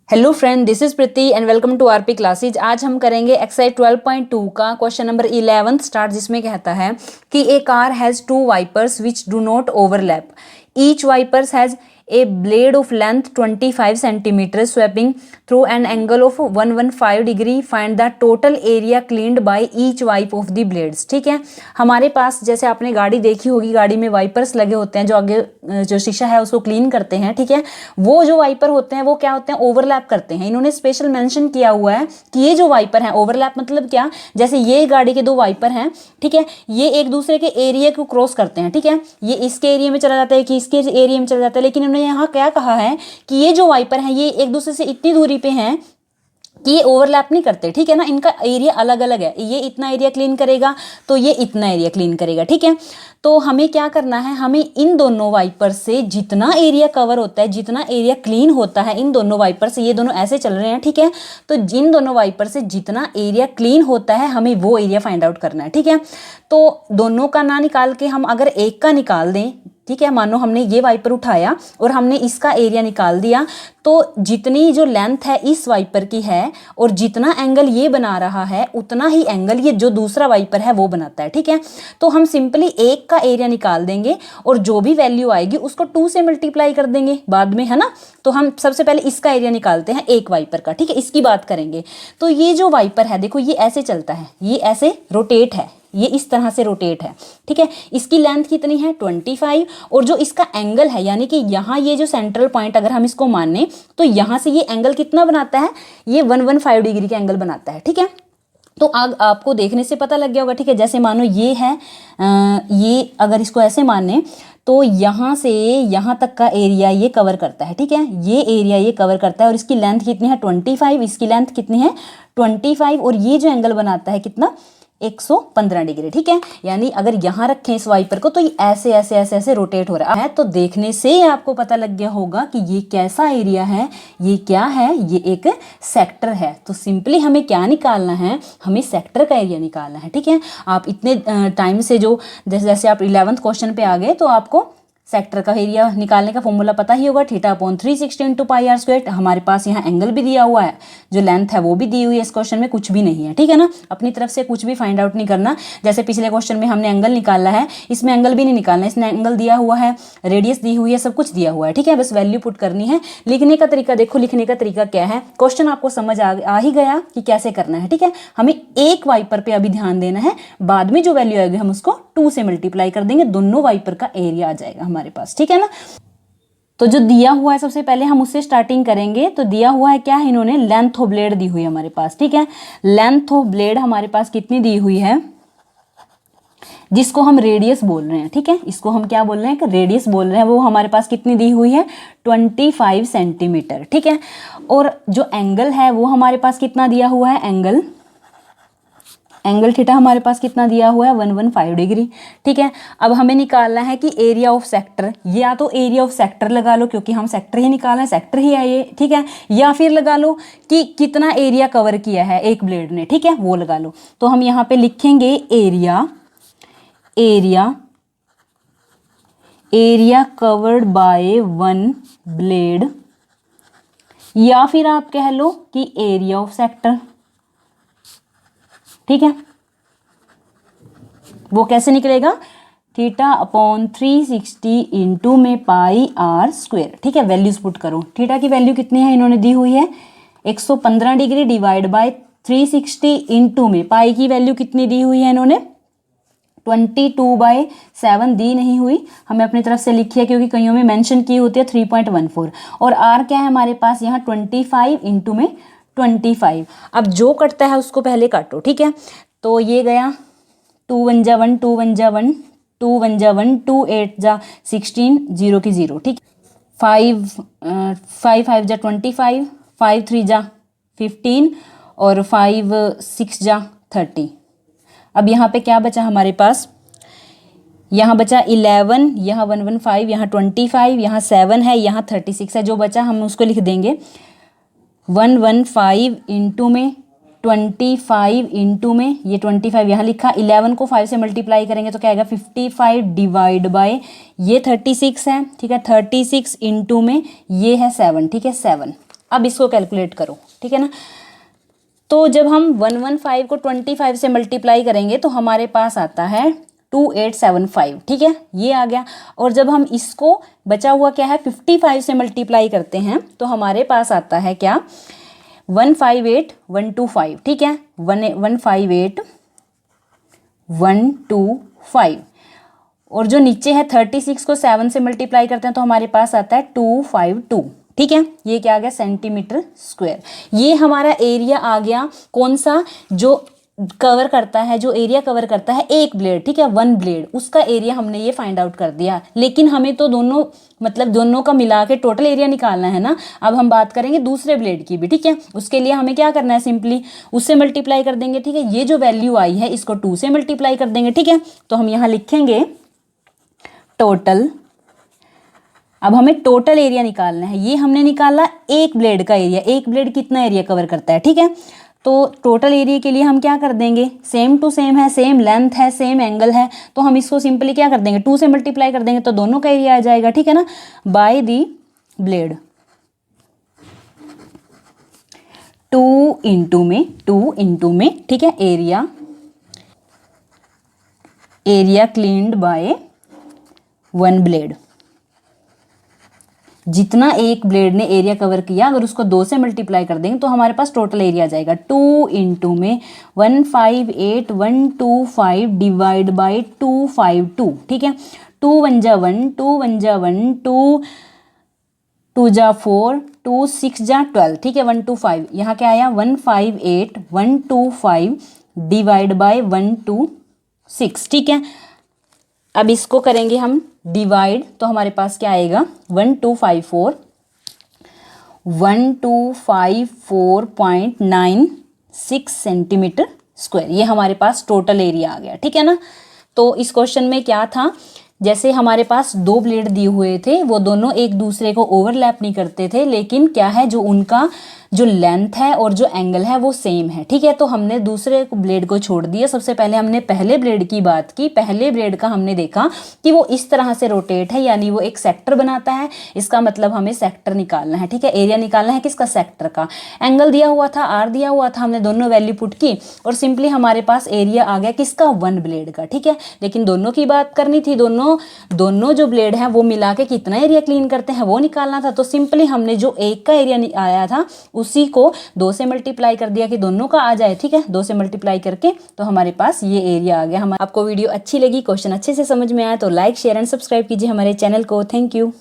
Hello friend, this is Preeti and welcome to RP classes. आज हम करेंगे एक्सरसाइज 12.2 का क्वेश्चन नंबर 11 स्टार्ट, जिसमें कहता है कि a car has two wipers which do not overlap. Each wipers has a blade of length 25 centimeter sweeping through an angle of 115 degree. Find the total area cleaned by each wipe of the blades। ठीक है, हमारे पास जैसे आपने गाड़ी देखी होगी, गाड़ी में वाइपर्स लगे होते हैं जो आगे जो शीशा है उसको क्लीन करते हैं। ठीक है, वो जो वाइपर होते हैं वो क्या होते हैं, ओवरलैप करते हैं। इन्होंने स्पेशल मेंशन किया हुआ है कि ये जो वाइपर है, ओवरलैप मतलब क्या, जैसे ये गाड़ी के दो वाइपर हैं, ठीक है, ये एक दूसरे के एरिया को क्रॉस करते हैं। ठीक है, ये इसके एरिया में चला जाता है कि इसके एरिया में चला जाता है, लेकिन यहाँ क्या कहा है कि ये जो वाइपर हैं ये एक दूसरे से इतनी दूरी पे हैं कि ये ओवरलैप नहीं करते। ठीक है ना, इनका एरिया अलग अलग है। ये इतना एरिया क्लीन करेगा तो ये इतना एरिया क्लीन करेगा। ठीक है, तो हमें क्या करना है, हमें इन दोनों वाइपर से जितना एरिया कवर होता है, जितना एरिया क्लीन होता है इन दोनों वाइपर से, ये दोनों ऐसे चल रहे हैं। ठीक है, तो जिन दोनों वाइपर से जितना एरिया क्लीन होता है हमें वो एरिया फाइंड आउट करना है। ठीक है, तो दोनों का ना निकाल के हम अगर एक का निकाल दें, ठीक है, मानो हमने ये वाइपर उठाया और हमने इसका एरिया निकाल दिया, तो जितनी जो लेंथ है इस वाइपर की है और जितना एंगल ये बना रहा है उतना ही एंगल ये जो दूसरा वाइपर है वो बनाता है। ठीक है, तो हम सिंपली एक का एरिया निकाल देंगे और जो भी वैल्यू आएगी उसको 2 से मल्टीप्लाई कर देंगे बाद में, है ना। तो हम सबसे पहले इसका एरिया निकालते हैं एक वाइपर का। ठीक है, इसकी बात करेंगे। तो ये जो वाइपर है देखो, ये ऐसे चलता है, ये ऐसे रोटेट है, ये इस तरह से रोटेट है। ठीक है, इसकी लेंथ कितनी है 25, और जो इसका एंगल है यानी कि यहाँ ये जो सेंट्रल पॉइंट अगर हम इसको माने तो यहाँ से ये एंगल कितना बनाता है, ये 115 डिग्री का एंगल बनाता है। ठीक है, तो आपको देखने से पता लग गया होगा। ठीक है, जैसे मानो ये है ये अगर इसको ऐसे माने तो यहाँ से यहाँ तक का एरिया ये कवर करता है। ठीक है, ये एरिया ये कवर करता है और इसकी लेंथ कितनी है 25, इसकी लेंथ कितनी है 25, और ये जो एंगल बनाता है कितना 115 डिग्री। ठीक है, यानी अगर यहाँ रखें इस वाइपर को तो ये ऐसे ऐसे ऐसे ऐसे रोटेट हो रहा है। तो देखने से आपको पता लग गया होगा कि ये कैसा एरिया है, ये क्या है, ये एक सेक्टर है। तो सिंपली हमें क्या निकालना है, हमें सेक्टर का एरिया निकालना है। ठीक है, आप इतने टाइम से जो जैसे आप 11th क्वेश्चन पे आ गए तो आपको सेक्टर का एरिया निकालने का फॉर्मूला पता ही होगा, θ/360 × πr²। हमारे पास यहाँ एंगल भी दिया हुआ है, जो लेंथ है वो भी दी हुई है। इस क्वेश्चन में कुछ भी नहीं है। ठीक है ना, अपनी तरफ से कुछ भी फाइंड आउट नहीं करना। जैसे पिछले क्वेश्चन में हमने एंगल निकाला है, इसमें एंगल भी नहीं निकालना, इसमें एंगल दिया हुआ है, रेडियस दी हुई है, सब कुछ दिया हुआ है। ठीक है, बस वैल्यू पुट करनी है। लिखने का तरीका देखो, लिखने का तरीका क्या है, क्वेश्चन आपको समझ आ ही गया कि कैसे करना है। ठीक है, हमें एक वाइपर पे अभी ध्यान देना है, बाद में जो वैल्यू आएगी हम उसको 2 से मल्टीप्लाई कर देंगे, दोनों वाइपर का एरिया आ जाएगा हमारे पास। ठीक है ना, तो जो दिया हुआ है सबसे पहले हम उससे स्टार्टिंग करेंगे। तो दिया हुआ है क्या है, इन्होंने लेंथ ऑफ ब्लेड दी हुई है हमारे पास। ठीक है, लेंथ ऑफ ब्लेड हमारे पास कितनी दी हुई है, जिसको हम रेडियस बोल रहे हैं। ठीक है, इसको हम क्या बोल रहे हैं कि रेडियस बोल रहे हैं, वो हमारे पास कितनी दी हुई है 25 सेंटीमीटर। ठीक है, और जो एंगल है वो हमारे पास कितना दिया हुआ है, एंगल थीटा हमारे पास कितना दिया हुआ है 115 डिग्री। ठीक है, अब हमें निकालना है कि एरिया ऑफ सेक्टर, या तो एरिया ऑफ सेक्टर लगा लो क्योंकि हम सेक्टर ही निकालना है, सेक्टर ही है ये। ठीक है, या फिर लगा लो कि कितना एरिया कवर किया है एक ब्लेड ने। ठीक है, वो लगा लो। तो हम यहाँ पे लिखेंगे area covered by one blade, या फिर आप कह लो कि एरिया ऑफ सेक्टर। ठीक है, वो कैसे निकलेगा, θ/360 इंटू में πr²। ठीक है, वैल्यूज पुट करो। थीटा की वैल्यू कितनी है इन्होंने दी हुई है 115 डिग्री डिवाइड बाय 360 इंटू में पाई की वैल्यू कितनी दी हुई है इन्होंने 22/7 दी नहीं हुई, हमें अपनी तरफ से लिखी है क्योंकि कईयों में मेंशन की होती है 3.14, और r क्या है हमारे पास यहाँ 25 इंटू में 25। अब जो कटता है उसको पहले काटो। ठीक है, तो ये गया 2 1 जा 1, 2 1 जा 1, 2 1 जा 1, 2 8 जा 16, 0 की 0। ठीक, 5 5 जा 25, 5 3 जा 15 और 5 6 जा 30। अब यहाँ पे क्या बचा हमारे पास, यहाँ बचा 11, यहाँ 115, यहाँ 25, यहाँ 7 है, यहाँ 36 है। जो बचा हम उसको लिख देंगे 115 इंटू में 25 इंटू में ये 25 यहाँ लिखा, 11 को 5 से मल्टीप्लाई करेंगे तो क्या आएगा 55 डिवाइड बाय ये 36 है। ठीक है, 36 इंटू में ये है 7। ठीक है, 7 अब इसको कैलकुलेट करो, ठीक है ना। तो जब हम 115 को 25 से मल्टीप्लाई करेंगे तो हमारे पास आता है 2875, ठीक है, ये आ गया। और जब हम इसको बचा हुआ क्या है 55 से मल्टीप्लाई करते हैं तो हमारे पास आता है क्या 158125, ठीक है, 158125। और जो नीचे है 36 को 7 से मल्टीप्लाई करते हैं तो हमारे पास आता है 252, ठीक है, ये क्या आ गया सेंटीमीटर स्क्वायर। ये हमारा एरिया आ गया कौन सा, जो कवर करता है, जो एरिया कवर करता है एक ब्लेड, ठीक है, वन ब्लेड, उसका एरिया हमने ये फाइंड आउट कर दिया। लेकिन हमें तो दोनों मतलब दोनों का मिला के टोटल एरिया निकालना है ना। अब हम बात करेंगे दूसरे ब्लेड की भी, ठीक है, उसके लिए हमें क्या करना है, सिंपली उससे मल्टीप्लाई कर देंगे, ठीक है। ये जो वैल्यू आई है इसको 2 से मल्टीप्लाई कर देंगे, ठीक है। तो हम यहाँ लिखेंगे टोटल। अब हमें टोटल एरिया निकालना है, ये हमने निकाला एक ब्लेड का एरिया, एक ब्लेड कितना एरिया कवर करता है, ठीक है। तो टोटल एरिया के लिए हम क्या कर देंगे, सेम टू सेम है, सेम लेंथ है, सेम एंगल है, तो हम इसको सिंपली क्या कर देंगे 2 से मल्टीप्लाई कर देंगे तो दोनों का एरिया आ जाएगा, ठीक है ना, बाय दी ब्लेड। 2 इंटू में, ठीक है, area cleaned by one blade. जितना एक ब्लेड ने एरिया कवर किया अगर उसको 2 से मल्टीप्लाई कर देंगे तो हमारे पास टोटल एरिया आ जाएगा 2 इंटू में 158125 डिवाइड बाई 252, ठीक है। 2 1 जा 1, 2 1 जा 1, 2 2 जा 4, 2 6 जा 12, ठीक है, 125। यहाँ क्या आया 158125 डिवाइड बाई 126, ठीक है। अब इसको करेंगे हम डिवाइड तो हमारे पास क्या आएगा 1254.96 सेंटीमीटर स्क्वायर, ये हमारे पास टोटल एरिया आ गया, ठीक है ना। तो इस क्वेश्चन में क्या था, जैसे हमारे पास 2 ब्लेड दिए हुए थे, वो दोनों एक दूसरे को ओवरलैप नहीं करते थे, लेकिन क्या है जो उनका जो लेंथ है और जो एंगल है वो सेम है, ठीक है। तो हमने दूसरे ब्लेड को छोड़ दिया। सबसे पहले हमने पहले ब्लेड की बात की। पहले ब्लेड का हमने देखा कि वो इस तरह से रोटेट है, यानी वो एक सेक्टर बनाता है। इसका मतलब हमें सेक्टर निकालना है, ठीक है, एरिया निकालना है किसका, सेक्टर का। एंगल दिया हुआ था, आर दिया हुआ था, हमने दोनों वैल्यू पुट की और सिंपली हमारे पास एरिया आ गया किसका, वन ब्लेड का, ठीक है। लेकिन दोनों की बात करनी थी, दोनों जो ब्लेड हैं वो मिला के कितना एरिया क्लीन करते हैं वो निकालना था। तो सिंपली हमने जो एक का एरिया आया था उसी को 2 से मल्टीप्लाई कर दिया कि दोनों का आ जाए, ठीक है। 2 से मल्टीप्लाई करके तो हमारे पास ये एरिया आ गया। आपको वीडियो अच्छी लगी, क्वेश्चन अच्छे से समझ में आया तो लाइक शेयर एंड सब्सक्राइब कीजिए हमारे चैनल को। Thank you.